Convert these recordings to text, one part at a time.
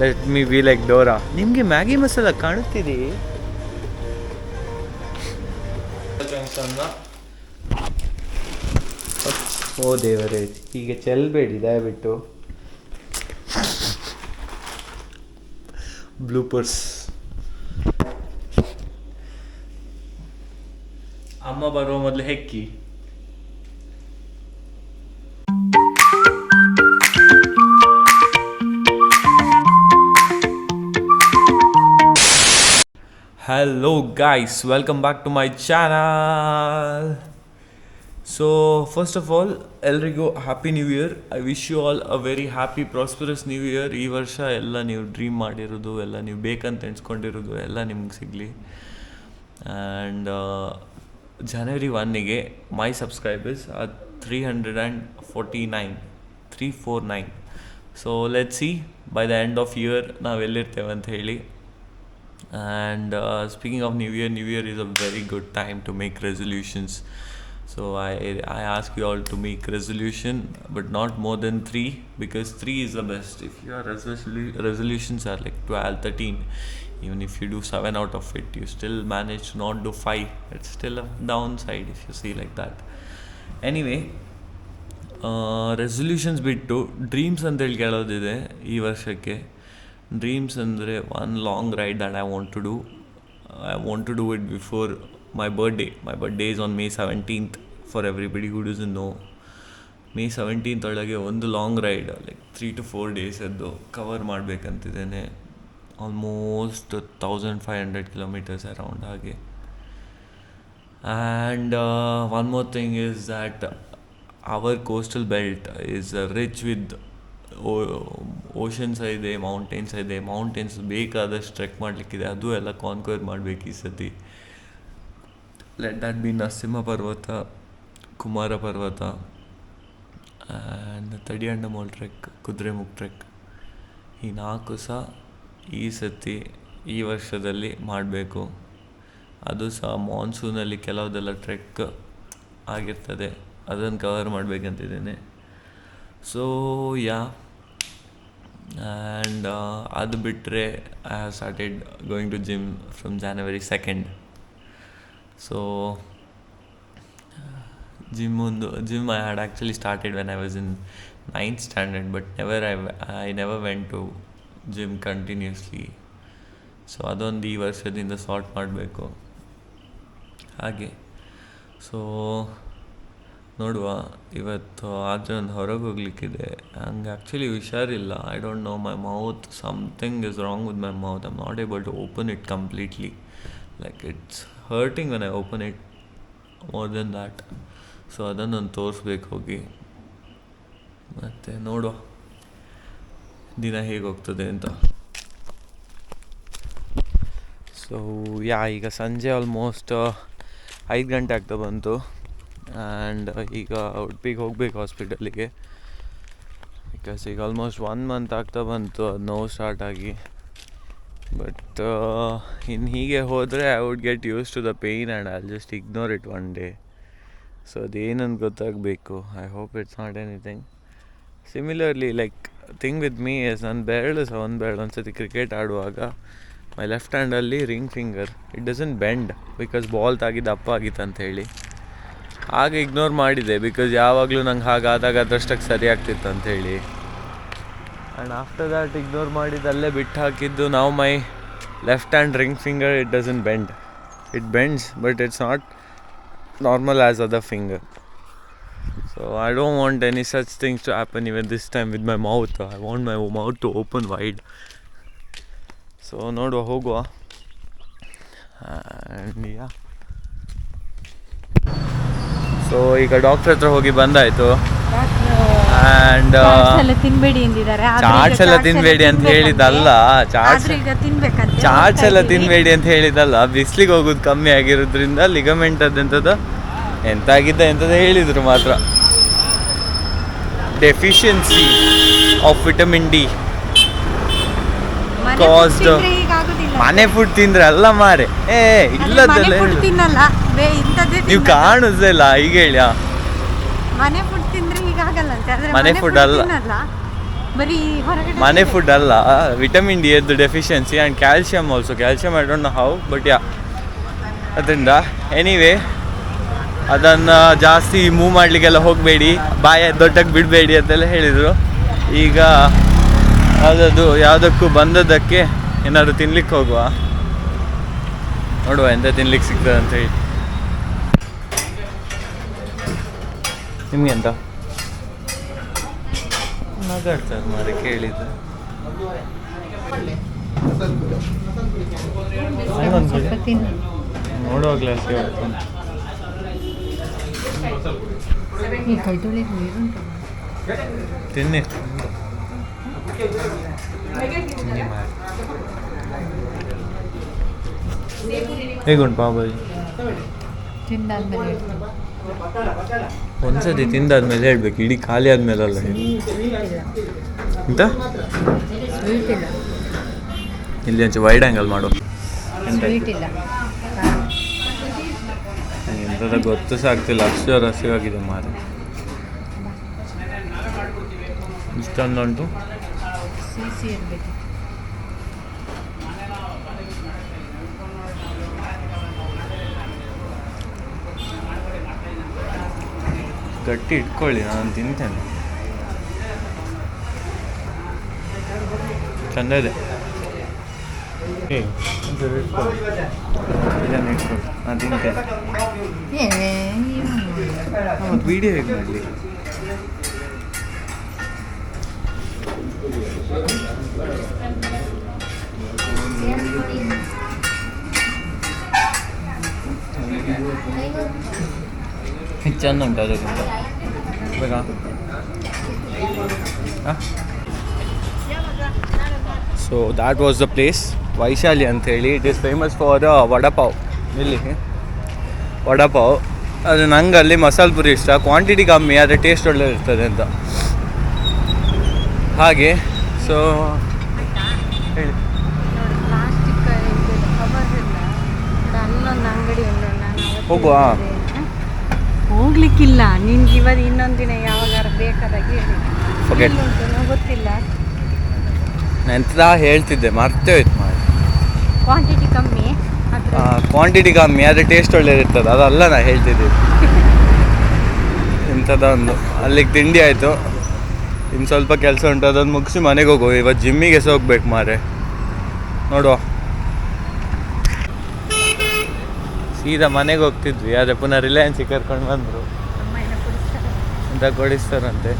Let me be like Dora. ನಿಮಗೆ Maggi masala ಕಾಣುತ್ತಿದೆ. ಓ ದೇವರೇ, ಹೀಗೆ ಚೆಲ್ಬೇಡಿ ದಯವಿಟ್ಟು. ಬ್ಲೂಪರ್ಸ್. ಅಮ್ಮ ಬರುವ ಮೊದಲು ಹೆಕ್ಕಿ. Hello guys, welcome back to my channel. So first of all, ಎಲ್ರಿಗೂ happy new year. I wish you all a very happy prosperous new year. ಈ ವರ್ಷ ಎಲ್ಲ ನೀವು ಡ್ರೀಮ್ ಮಾಡಿರೋದು, ಎಲ್ಲ ನೀವು ಬೇಕಂತ ಎಣಿಸ್ಕೊಂಡಿರೋದು ಎಲ್ಲ ನಿಮ್ಗೆ ಸಿಗಲಿ. ಆ್ಯಂಡ್ ಜನವರಿ 1ಗೆ my subscribers are 349. So let see by the end of year ನಾವು ಎಲ್ಲಿರ್ತೇವೆ ಅಂತ ಹೇಳಿ. And speaking of New Year is a very good time to make resolutions. So I ask you all to make resolution, but not more than 3, because 3 is the best. If your resolutions are like 12, 13, even if you do 7 out of it, you still manage to not do 5. It's still a downside if you see like that. Anyway, resolutions ಬಿಟ್ಟು dreams ಅಂತೇಳಿ ಕೇಳೋದಿದೆ ಈ ವರ್ಷಕ್ಕೆ. Dreams ಅಂದರೆ one long ride that I want to do it before my birthday. My birthday is on May 17th for everybody who doesn't know. May 17th ಒಳಗೆ ಒಂದು long ride like 3 to 4 days ಎದ್ದು cover ಮಾಡಬೇಕಂತಿದ್ದೇನೆ. Almost 1500 kilometers around ಹಾಗೆ. And one more thing is that our coastal belt is rich with oceans ಇದೆ, mountains ಬೇಕಾದಷ್ಟು trek ಮಾಡಲಿಕ್ಕಿದೆ. ಅದು ಎಲ್ಲ conquer ಮಾಡಬೇಕು ಈ ಸತಿ. ಲೆಟ್ ದ್ಯಾಟ್ ಬಿ ನರಸಿಂಹ ಪರ್ವತ, ಕುಮಾರ ಪರ್ವತ ಆ್ಯಂಡ್ ತಡಿಯಂಡಮೋಲ್ ಟ್ರೆಕ್, ಕುದುರೆಮುಖ ಟ್ರೆಕ್. ಈ 4 ಸಹ ಈ ಸತಿ ಈ ವರ್ಷದಲ್ಲಿ ಮಾಡಬೇಕು. ಅದು ಸಹ ಮಾನ್ಸೂನಲ್ಲಿ ಕೆಲವುದೆಲ್ಲ ಟ್ರೆಕ್ ಆಗಿರ್ತದೆ, ಅದನ್ನು ಕವರ್ ಮಾಡಬೇಕಂತಿದ್ದೇನೆ. ಸೊ ಯಾ, ಆ್ಯಂಡ್ ಅದು ಬಿಟ್ಟರೆ I have started going to gym from January 2nd. So gym I had actually started when I was in 9th standard, but I never went to gym continuously. So ಅದೊಂದು ಈ ವರ್ಷದಿಂದ sort ಮಾಡಬೇಕು ಹಾಗೆ. So ನೋಡುವ, ಇವತ್ತು ಆದರೆ ಒಂದು ಹೊರಗೆ ಹೋಗ್ಲಿಕ್ಕಿದೆ. ಹಂಗೆ ಆ್ಯಕ್ಚುಲಿ ಹುಷಾರಿಲ್ಲ. I don't know, my mouth, something is wrong with my mouth. I am not able to open it completely. Like it's hurting when I open it more then that. So ಅದನ್ನೊಂದು ತೋರಿಸ್ಬೇಕು ಹೋಗಿ. ಮತ್ತು ನೋಡುವ ದಿನ ಹೇಗೆ ಹೋಗ್ತದೆ ಅಂತ. ಸೊ ಈಗ ಸಂಜೆ ಆಲ್ಮೋಸ್ಟ್ 5 ಗಂಟೆ ಆಗ್ತಾ ಬಂತು. ಆ್ಯಂಡ್ ಈಗ ಉಡುಪಿಗೆ ಹೋಗ್ಬೇಕು ಹಾಸ್ಪಿಟಲಿಗೆ, ಬಿಕಾಸ್ ಈಗ ಆಲ್ಮೋಸ್ಟ್ 1 month ಆಗ್ತಾ ಬಂತು ಅದು ನೋವು ಸ್ಟಾರ್ಟ್ ಆಗಿ. ಬಟ್ ಇನ್ನು ಹೀಗೆ ಹೋದರೆ I would get use to the pain and I just ignore it one day. So ಅದೇನಂತ ಗೊತ್ತಾಗಬೇಕು. I hope it's not anything. Similarly like thing with me is ನನ್ನ ಬೆರಳು ಸಹ ಒಂದು ಸತಿ ಕ್ರಿಕೆಟ್ ಆಡುವಾಗ ಮೈ ಲೆಫ್ಟ್ ಹ್ಯಾಂಡಲ್ಲಿ ring finger it doesn't bend, because ball ತಾಗಿ ದಪ್ಪ ಆಗಿತ್ತು ಅಂತ ಹೇಳಿ ಆಗ ಇಗ್ನೋರ್ ಮಾಡಿದೆ. ಬಿಕಾಸ್ ಯಾವಾಗಲೂ ನಂಗೆ ಹಾಗಾದಾಗ ಅದಷ್ಟಕ್ಕೆ ಸರಿ ಆಗ್ತಿತ್ತು ಅಂಥೇಳಿ. ಆ್ಯಂಡ್ ಆಫ್ಟರ್ ದ್ಯಾಟ್ ಇಗ್ನೋರ್ ಮಾಡಿದ್ದಲ್ಲೇ ಬಿಟ್ಟು ಹಾಕಿದ್ದು. ನಾವು my left hand ring finger it doesn't bend, it bends but it's not normal as other finger. So I don't want any such things to happen even this time with my mouth. I want my mouth to open wide. So ನೋಡುವ, ಹೋಗುವ. And yeah, so ಈಗ doctor ಹತ್ರ ಹೋಗಿ ಬಂದಾಯಿತು. And chaats ಎಲ್ಲ ತಿನ್ನಬೇಡಿ ಅಂತ ಹೇಳಿದಲ್ಲ, ಚಾಟ್ಸ್ ಎಲ್ಲ ತಿನ್ನಬೇಡಿ ಅಂತ ಹೇಳಿದಲ್ಲ. ಬಿಸಿಲಿಗೆ ಹೋಗೋದು ಕಮ್ಮಿ ಆಗಿರೋದ್ರಿಂದ ಲಿಗಮೆಂಟ್ ಅದಂಥದ್ದು ಎಂಥದ್ದು ಹೇಳಿದರು ಮಾತ್ರ. Deficiency of vitamin D caused. ಮನೆ ಫುಡ್ ತಿಂದ್ರೆ ಅಲ್ಲ ಮಾರೆ, ಇಲ್ಲದಲ್ಲ ನೀವು ಕಾಣುದಿಲ್ಲ. ಈಗ ಹೇಳಿ, ಮನೆ ಫುಡ್ ತಿಂದ್ರೆ ಹೀಗಾಗಲ್ಲ. ಮನೆ ಫುಡ್ ಅಲ್ಲ, ಬರೀ ಹೊರಗಡೆ ಮನೆ ಫುಡ್ ಅಲ್ಲ, ವಿಟಮಿನ್ ಡಿ ಎದ್ದು deficiency and calcium also. Calcium I don't know how, but yeah, ಅದರಿಂದ ಎನಿವೇ ಅದನ್ನು ಜಾಸ್ತಿ ಮೂವ್ ಮಾಡಲಿಕ್ಕೆಲ್ಲ ಹೋಗಬೇಡಿ, ಬಾಯ ದೊಡ್ಡಕ್ಕೆ ಬಿಡಬೇಡಿ ಅಂತೆಲ್ಲ ಹೇಳಿದರು. ಈಗ ಅದದು ಯಾವುದಕ್ಕೂ ಬಂದದ್ದಕ್ಕೆ ಏನಾದರೂ ತಿನ್ಲಿಕ್ಕೆ ಹೋಗುವ, ನೋಡುವ ಎಂತ ತಿನ್ಲಿಕ್ಕೆ ಸಿಗ್ತದೆ ಅಂತೇಳಿ. ನಿಮಗೆ ಎಂತ ನಗಾಡ್ತಾರೆ ಮಾರೆ ಕೇಳಿದ್ದು. ನೋಡುವ ಗ್ಲಾಸ್ಗೆ ತಿನ್ನಿ ಹೇಗುಂಟು ಪಾವ್ ಒಂದ್ಸತಿ ತಿಂದಾದ್ಮೇಲೆ ಹೇಳ್ಬೇಕು, ಇಡೀ ಖಾಲಿ ಆದ್ಮೇಲಲ್ಲ. ಎಂತ ಇಲ್ಲಿ ಒಂಚೂರು ವೈಡ್ ಆ್ಯಂಗಲ್ ಮಾಡು. ಎಂಥದ ಗೊತ್ತು ಸಹ ಆಗ್ತಿಲ್ಲ, ಅಷ್ಟು ರಸಿವಾಗಿದೆ ಮಾರೆ. ಇಷ್ಟೊಂದುಂಟು. ಗಟ್ಟಿ ಇಟ್ಕೊಳ್ಳಿ, ನಾನು ತಿಂತೇನೆ. ಚಂದ ಇದೆ. ಇದನ್ನು ಇಟ್ಕೊಳ್ಳಿ, ನಾನು ತಿಂತೇನೆ. ಮತ್ತು ವೀಡಿಯೋ ಹೇಗೆ ಮಾಡಲಿ? ಚೆಂದ ಉಂಟು ಅದಕ್ಕಿಂತ ಬೇಕಾ? So that was the place, Vaishali ಅಂಥೇಳಿ. It is famous for vadapav. ಇಲ್ಲಿ ವಡಾಪಾವ್, ಅದು ನಂಗೆ ಅಲ್ಲಿ ಮಸಾಲೆ ಪುರಿ ಇಷ್ಟ. ಕ್ವಾಂಟಿಟಿ ಕಮ್ಮಿ ಆದರೆ ಟೇಸ್ಟ್ ಒಳ್ಳೆ ಇರ್ತದೆ ಅಂತ ಹಾಗೆ. ಸೊ ಹೇಳಿ. ಹೋಗುವ? ಹೋಗ್ಲಿಕ್ಕಿಲ್ಲ, ನಿನ್ಗೆ ಇವತ್ತು ಇನ್ನೊಂದು ದಿನ ಯಾವಾಗಾರ ಬೇಕಾದಾಗ ಹೇಳಿ. ಗೊತ್ತಿಲ್ಲ, ಎಂತ ಹೇಳ್ತಿದ್ದೆ ಮರ್ತೇ ಹೋಯ್ತು ಮಾಡಿ. ಕ್ವಾಂಟಿಟಿ ಕಮ್ಮಿ, ಕ್ವಾಂಟಿಟಿ ಕಮ್ಮಿ ಆದರೆ ಟೇಸ್ಟ್ ಒಳ್ಳೇದಿರ್ತದೆ, ಅದಲ್ಲ ನಾ ಹೇಳ್ತಿದ್ದೆ. ಇಂಥದ ಒಂದು ಅಲ್ಲಿಗೆ ತಿಂಡಿ ಆಯಿತು. ಇನ್ನು ಸ್ವಲ್ಪ ಕೆಲಸ ಉಂಟು, ಅದನ್ನು ಮುಗಿಸಿ ಮನೆಗೆ ಹೋಗುವ. ಇವತ್ತು ಜಿಮ್ಮಿಗೆ ಸಹ ಹೋಗ್ಬೇಕು ಮಾರೆ, ನೋಡುವ. ಸೀದಾ ಮನೆಗೆ ಹೋಗ್ತಿದ್ವಿ, ಆದರೆ ಪುನಃ ರಿಲಯನ್ಸಿಗೆ ಕರ್ಕೊಂಡು ಬಂದರು ಅಂತ ಕೊಡಿಸ್ತಾರಂತೆ.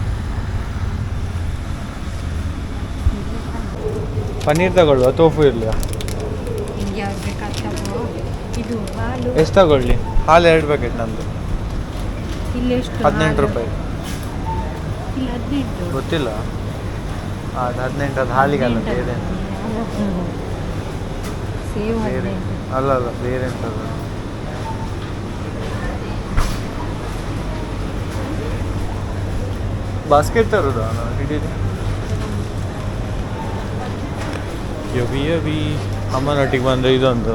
ಪನ್ನೀರ್ ತಗೊಳ್ಳುವ, ತೋಫು ಇರಲಿಲ್ಲ? ಎಷ್ಟು ತಗೊಳ್ಳಿ? ಹಾಲು 2 ಪ್ಯಾಕೆಟ್ ನಮ್ಮದು. 18 ರೂಪಾಯಿ. ಗೊತ್ತಿಲ್ಲ, ಅದು 18. ಅದು ಹಾಲಿಗಲ್ಲ, ಬೇರೆ ಅಲ್ಲ ಬೇರೆ ಎಂಥದ್ದು. ಬಾಸ್ಕೆಟ್ ತರೋದು ನಾನು ಹಿಡೀರಿ. ಯವಿ ಅಮ್ಮನೊಟ್ಟಿಗೆ ಬಂದರೆ ಇದೊಂದು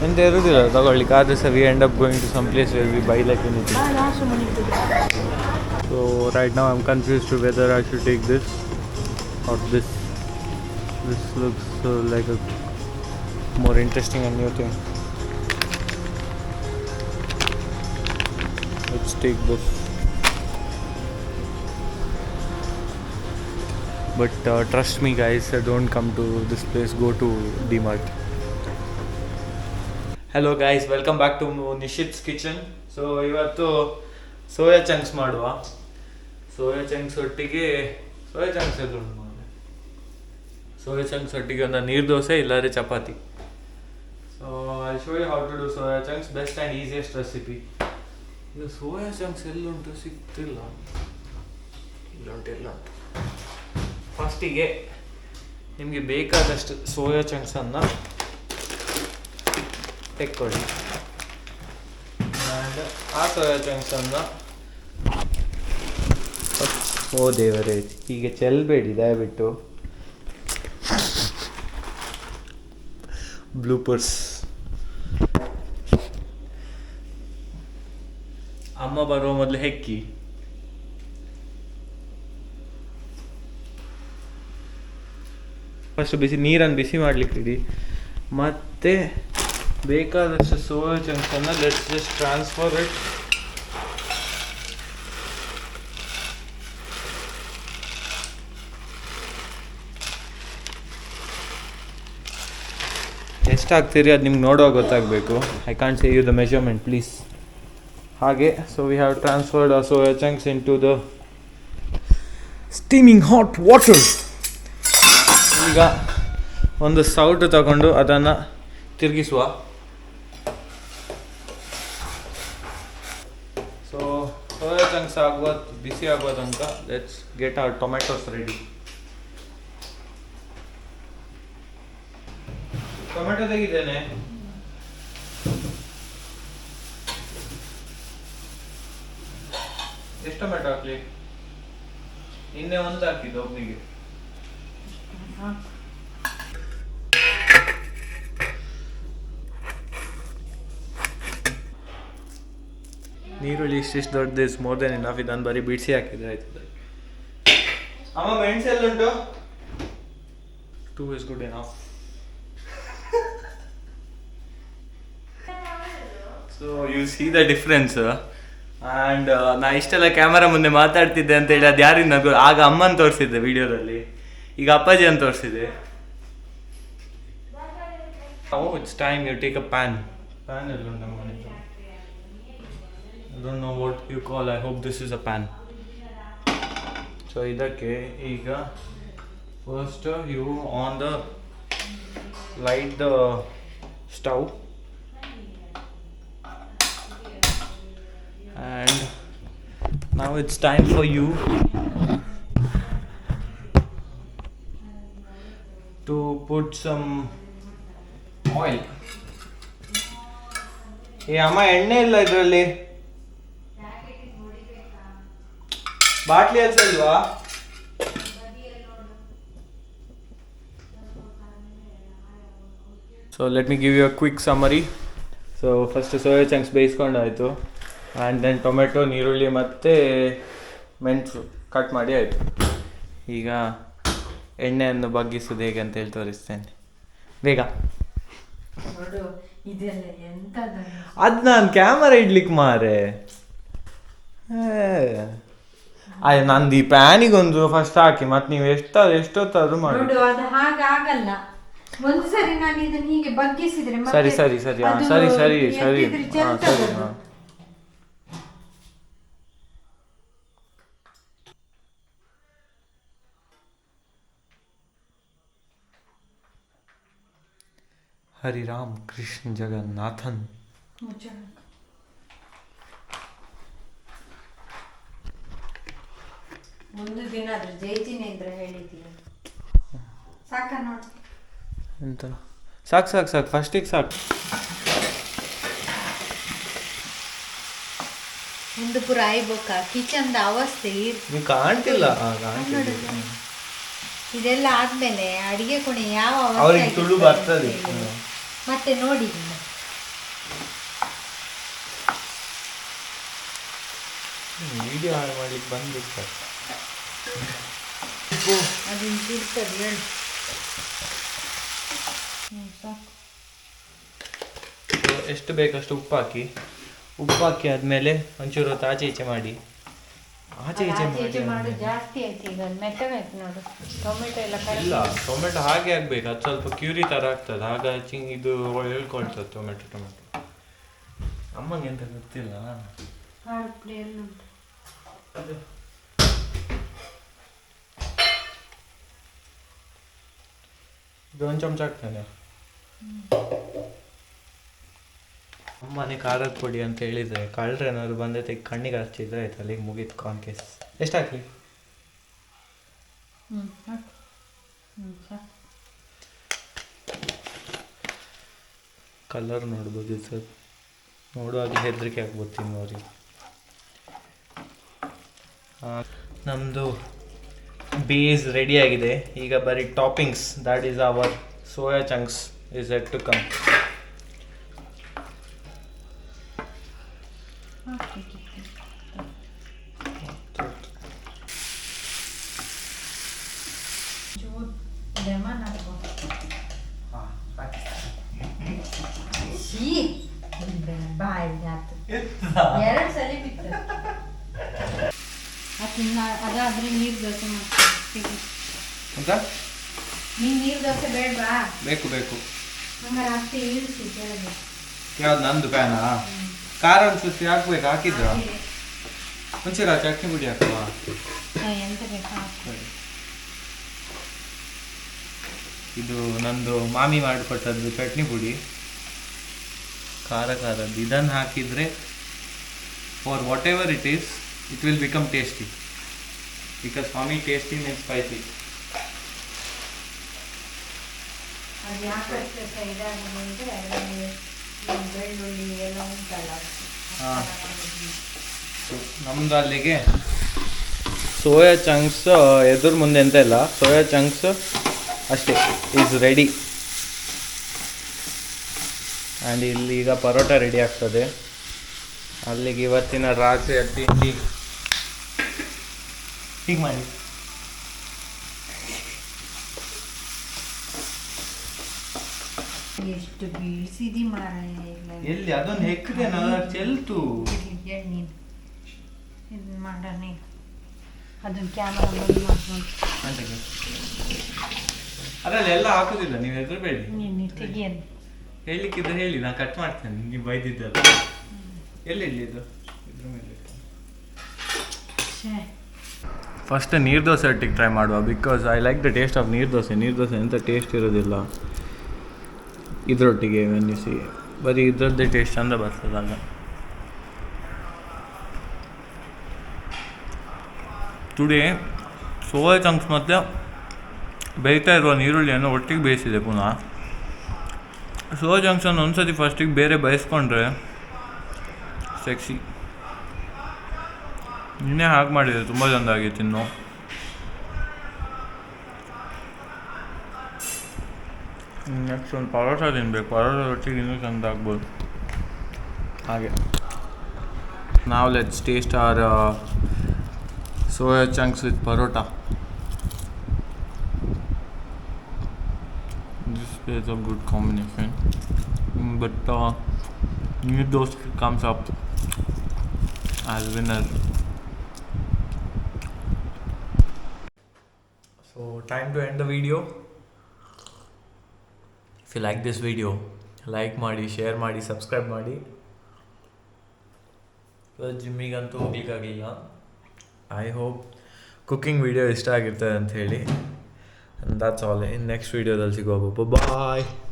ಎಂತ ಇರೋದಿಲ್ಲ ತಗೊಳ್ಳಿಕ್ಕೆ. ಆದರೆ ಸಹ we end up going to some place where we buy like anything. So right now I am confused to whether I should take this or this. This looks like a more interesting and new thing. Let's take this. But trust me guys, don't come to this place, go to D-Mart. Hello guys, welcome back to Nishit's kitchen. So ivattu soya chunks ಮಾಡುವ. Soya chunks ಒಟ್ಟಿಗೆ soya chunks ಎಲ್ಲ ಉಂಟು. Soya chunks ಒಟ್ಟಿಗೆ ಒಂದು ನೀರು ದೋಸೆ ಇಲ್ಲಾಂದರೆ chapati. So I show you how to do soya chunks, best and easiest recipe. ಇದು soya chunks ಎಲ್ಲುಂಟು ಸಿಗ್ತಿಲ್ಲ. ಇಲ್ಲುಂಟು. ಫಸ್ಟಿಗೆ ನಿಮಗೆ ಬೇಕಾದಷ್ಟು ಸೋಯಾ ಚಂಕ್ಸನ್ನು ತೆಕ್ಕೊಳ್ಳಿ. ಆ್ಯಂಡ್ ಆ ಸೋಯಾ ಚಂಕ್ಸನ್ನು ಓ ದೇವರೇ, ಹೀಗೆ ಚೆಲ್ಲಬೇಡಿ ದಯವಿಟ್ಟು. ಬ್ಲೂಪರ್ಸ್. ಅಮ್ಮ ಬರುವ ಮೊದಲು ಹೆಕ್ಕಿ. ಫಸ್ಟ್ ನೀರನ್ನು ಬಿಸಿ ಮಾಡಲಿಕ್ಕೆ ಇಡಿ. ಮತ್ತು ಬೇಕಾದಷ್ಟು ಸೋಯಾ ಚಂಕ್ಸನ್ನು ಲೆಟ್ಸ್ ಜಸ್ಟ್ ಟ್ರಾನ್ಸ್ಫರ್ ಇಟ್. ಎಷ್ಟು ಹಾಕ್ತೀರಿ ಅದು ನಿಮ್ಗೆ ನೋಡುವಾಗ ಗೊತ್ತಾಗಬೇಕು. I can't say you the measurement please. ಹಾಗೆ so we have transferred our soya chunks into the steaming hot water. ಈಗ ಒಂದು ಸೌಟು ತಗೊಂಡು ಅದನ್ನು ತಿರುಗಿಸುವ. ಸೊ ಸೋಯಾ ಚಂಕ್ಸ್ ಬಿಸಿ ಆಗುವ ತನಕ let's get our tomatoes ready. Tomato ತೆಗಿದ್ದೇನೆ. ಎಷ್ಟು ಟೊಮೆಟೊ ಹಾಕ್ಲಿ? ನಿನ್ನೆ ಒಂದು ಹಾಕಿದ್ದು ಒಬ್ಬನಿಗೆ. ನೀರುಳ್ಳಿ ಇಷ್ಟಿಷ್ಟು ದೊಡ್ಡದು ಇಸ್ ಮೋರ್ ದೆನ್ ಇನಫ್. ಇದನ್ನು ಬರೀ ಬಿಡಿಸಿ ಹಾಕಿದ್ರೆ ಆಯ್ತದೆ. ಅಮ್ಮ ಮೆಣಸೆಲ್ಲುಂಟು? 2 is good enough. So U C the difference. And ನಾ ಇಷ್ಟೆಲ್ಲ ಕ್ಯಾಮರಾ ಮುಂದೆ ಮಾತಾಡ್ತಿದ್ದೆ ಅಂತೇಳಿ ಅದು ಯಾರಿಂದ ಆಗ ಅಮ್ಮನ ತೋರಿಸಿದ್ದೆ ವಿಡಿಯೋದಲ್ಲಿ, ಈಗ ಅಪ್ಪಾಜಿ ಅಂತ ತೋರಿಸಿದೆ. It's time you take a pan. Pan ಎಲ್ಲ ನಮ್ಮ ಮನೆ. I don't know what you call. I hope this is a pan. So ಇದಕ್ಕೆ ಈಗ first you on the light the stove. And now it's time for you to put some oil. ಅಮ್ಮ ಎಣ್ಣೆ ಇಲ್ಲ ಇದರಲ್ಲಿ. Bottle ಅಲ್ಸ ಇಲ್ವಾ? So let me give you a quick summary. So first soya chunks ಬೇಯಿಸ್ಕೊಂಡಾಯಿತು. And then tomato, ನೀರುಳ್ಳಿ ಮತ್ತು ಮೆಣಸು cut ಮಾಡಿ ಆಯಿತು. ಈಗ ಎಣ್ಣೆಯನ್ನು ಬಗ್ಗಿಸೋದು ಹೇಗೆ ಅಂತ ಹೇಳಿ ತೋರಿಸ್ತೇನೆ. ಬೇಗ ಅದು ನಾನು ಕ್ಯಾಮರಾ ಇಡ್ಲಿಕ್ಕೆ ಮಾರೆ. ಆಯ್ತು, ನಂದು ಈ ಪ್ಯಾನಿಗೊಂದು ಫಸ್ಟ್ ಹಾಕಿ ಮತ್ತೆ ನೀವು ಎಷ್ಟೊತ್ತಾದ್ರೂ ಮಾಡಿ. ಸರಿ ಸರಿ ಸರಿ ಹಾಂ ಸರಿ ಸರಿ ಸರಿ ಹಾಂ ಸರಿ ಹಾಂ. ಹರಿರಾಮ್ ಕೃಷ್ಣ ಜಗನ್ನಾಥನ್. ಒಂದು ದಿನ ಜೈಜಿನೇಂದ್ರ ಹೇಳಿದ್ದೀಯ. ಸಾಕ ನೋಡಿ ಎಂತ ಸಾಕು ಸಾಕು ಸಾಕು ಫಸ್ಟಿಗೆ ಸಾಕು. ಒಂದು ಪುರ ಆಯ್ಬೋಕ ಕಿಚನ್ದ ಅವಸ್ಥೆ ನೀವು ಕಾಣ್ತಿಲ್ಲ. ಇದೆಲ್ಲ ಆದ್ಮೇಲೆ ಅಡಿಗೆ ಕೊನೆ ಯಾವ ಅವರಿಗೆ ತುಳು ಬರ್ತದೆ ಮತ್ತೆ ನೋಡಿ. ವಿಡಿಯೋ ಹಾಳು ಮಾಡ್ಲಿಕ್ಕೆ ಬಂದಿತ್ತು. ಅದನ್ನ ತಿರ್ತದೆ ಹೇಳು. ಎಷ್ಟು ಬೇಕಷ್ಟು ಉಪ್ಪು ಹಾಕಿ. ಉಪ್ಪು ಹಾಕಿ ಆದಮೇಲೆ ಒಂಚೂರು ಹೊತ್ತು ಆಚೆ ಈಚೆ ಮಾಡಿ. ಆಚೆ ಈಚೆ ಮಾಡಿ ಜಾಸ್ತಿ ಆಯ್ತು. ಈಗ ಮೆತ್ತಬೇಕು ನೋಡು. ಟೊಮೆಟೊ ಎಲ್ಲ ಇಲ್ಲ, ಟೊಮೆಟೊ ಹಾಗೆ ಆಗ್ಬೇಕು. ಅದು ಸ್ವಲ್ಪ ಕ್ಯೂರಿ ಥರ ಆಗ್ತದೆ. ಆಗ ಇದು ಹೇಳ್ಕೊಳ್ತದೆ ಟೊಮೆಟೊ. ಅಮ್ಮಂಗೆ ಎಂತ ಗೊತ್ತಿಲ್ಲ. ಇದು ಒಂದು ಚಮಚ ಹಾಕ್ತಾನೆ. ಅಮ್ಮನೆ ಖಾರದ ಪುಡಿ ಅಂತ ಹೇಳಿದ್ರೆ ಕಳ್ಳರೇನಾದ್ರು ಬಂದೈತೆ ಕಣ್ಣಿಗೆ ಹಚ್ಚಿದ್ರೆ ಆಯ್ತು, ಅಲ್ಲಿಗೆ ಮುಗೀತು ಕಾನ್ ಕೇಸ್. ಎಷ್ಟು ಹಾಕಿ? ಕಲರ್ ನೋಡ್ಬೋದು ಸರ್. ನೋಡುವಾಗ ಹೆದರಿಕೆ ಆಗ್ಬೋದು ತಿನ್ನೋರಿಗೆ. ನಮ್ಮದು ಬೇಸ್ ರೆಡಿ ಆಗಿದೆ. ಈಗ ಬರೀ toppings, that is our soya chunks is yet to come. Lemon ಹಾಕೋ. ಅದಾದ್ರೆ ನೀರು ದೋಸೆ ಮಾಡ್ತೀನಿ ಅಂತ ನೀನು ನೀರು ದೋಸೆ ಬೇಡವಾ ಬೇಕು ಬೇಕು ಹಂಗಾರೆ ಅಷ್ಟೇ ಇಳಿಸಿ ಕೆಳಗೆ ಯಾವ್ದು ನಂದು ಪ್ಯಾನಾ ಖಾರ ಅನ್ಸುತ್ತೆ ಹಾಕ್ಬೇಕು ಹಾಕಿದ್ರ ಮುಂಚೆ ಚಟ್ನಿ ಪುಡಿ ಹಾಕುವ ಎಂತ ಬೇಕಾ ಇದು ನಂದು ಮಾಮಿ ಮಾಡಿಕೊಟ್ಟದ್ದು ಚಟ್ನಿ ಪುಡಿ ಖಾರ ಖಾರದ್ದು ಇದನ್ನು ಹಾಕಿದರೆ for what ever it is it will become tasty because Mami tasty means spicy ಅದು ಯಾಕಷ್ಟು ಇದಾಗಿದೆ ಅಂದರೆ ಅದರಲ್ಲಿ ಬೆಳ್ಳುಳ್ಳಿ ಎಲ್ಲ ಉಂಟಲ್ಲ ಹಾಂ ನಮ್ಮದು ಅಲ್ಲಿಗೆ ಸೋಯಾ ಚಂಕ್ಸ್ ಎದುರು ಮುಂದೆ ಎಂತ ಇಲ್ಲ ಸೋಯಾ ಚಂಕ್ಸ್ ಅಷ್ಟೇ ಈಸ್ ರೆಡಿ ಆ್ಯಂಡ್ ಇಲ್ಲಿ ಈಗ ಪರೋಟ ರೆಡಿ ಆಗ್ತದೆ ಅಲ್ಲಿಗೆ ಇವತ್ತಿನ ರಾತ್ರಿಯ ತಿಂಡಿ ಹೀಗೆ ಮಾಡಿ ಎಷ್ಟು ಬೀಳ್ಸಿದಿ ಮಾರಾಯ ಎಲ್ಲಿ ಅದೊಂದು ಹೆಕ್ಕದೆ ಚೆಲ್ತು ಹೇಳಿ ನೀನು ಇದನ್ನ ಮಾಡ ನೀನು ಅದನ್ನ ಕ್ಯಾಮರಾ ಬಂದು ಮಾಡ್ಕೊಂಡು ಅದರಲ್ಲಿ ಎಲ್ಲ ಹಾಕುದಿಲ್ಲ ನೀವು ಹೆದರಬೇಡಿ ನೀನು ತೆಗಿಯದು ಹೇಳಲಿಕ್ಕಿದ್ರೆ ಹೇಳಿ ನಾನು ಕಟ್ ಮಾಡ್ತೇನೆ ನೀವು ಬೈದಿದ್ದಲ್ಲ ಎಲ್ಲಿ ಇದು ಇದ್ರ ಮೇಲೆ ಫಸ್ಟ್ ನೀರು ದೋಸೆ ಒಟ್ಟಿಗೆ ಟ್ರೈ ಮಾಡುವ because I like the taste of ನೀರು ದೋಸೆ ಎಂಥ ಟೇಸ್ಟ್ ಇರೋದಿಲ್ಲ ಇದರೊಟ್ಟಿಗೆ ವೆನ್ನಿಸಿ ಬರೀ ಇದರದ್ದೇ ಟೇಸ್ಟ್ ಚಂದ ಬರ್ತದಾಗ ಟುಡೇ ಸೋಯಾ ಚಂಕ್ಸ್ ಮತ್ತು ಬೇಯ್ತಾ ಇರುವ ನೀರುಳ್ಳಿಯನ್ನು ಒಟ್ಟಿಗೆ ಬೇಯಿಸಿದೆ ಪುನಃ ಸೋಯಾ ಚಂಕ್ಸನ್ನು ಒಂದ್ಸತಿ ಫಸ್ಟಿಗೆ ಬೇರೆ ಬೇಯಿಸ್ಕೊಂಡ್ರೆ ಸೆಕ್ಸಿ ಇನ್ನೇ ಹಾಗೆ ಮಾಡಿದೆ ತುಂಬ ಚಂದ ಆಗಿತ್ತು ಇನ್ನು ನೆಕ್ಸ್ಟ್ ಒಂದು ಪರೋಟ ತಿನ್ಬೇಕು ಪರೋಟ ಒಟ್ಟಿಗೆ ಇನ್ನೂ ಚಂದ ಆಗ್ಬೋದು ಹಾಗೆ ನಾವು let's taste our soya chunks with paratha this is a good combination but Neer Dosa comes up as winner. So time to end the video. If you like this video, like ಮಾಡಿ share ಮಾಡಿ subscribe ಮಾಡಿ. ಜಿಮ್ಮಿಗಂತೂ ಹೋಗ್ಲಿಕ್ಕಾಗಿಲ್ಲ. I hope cooking video ಇಷ್ಟ ಆಗಿರ್ತದೆ ಅಂತ ಹೇಳಿ. And that's all. In next video, I'll see you. Bye.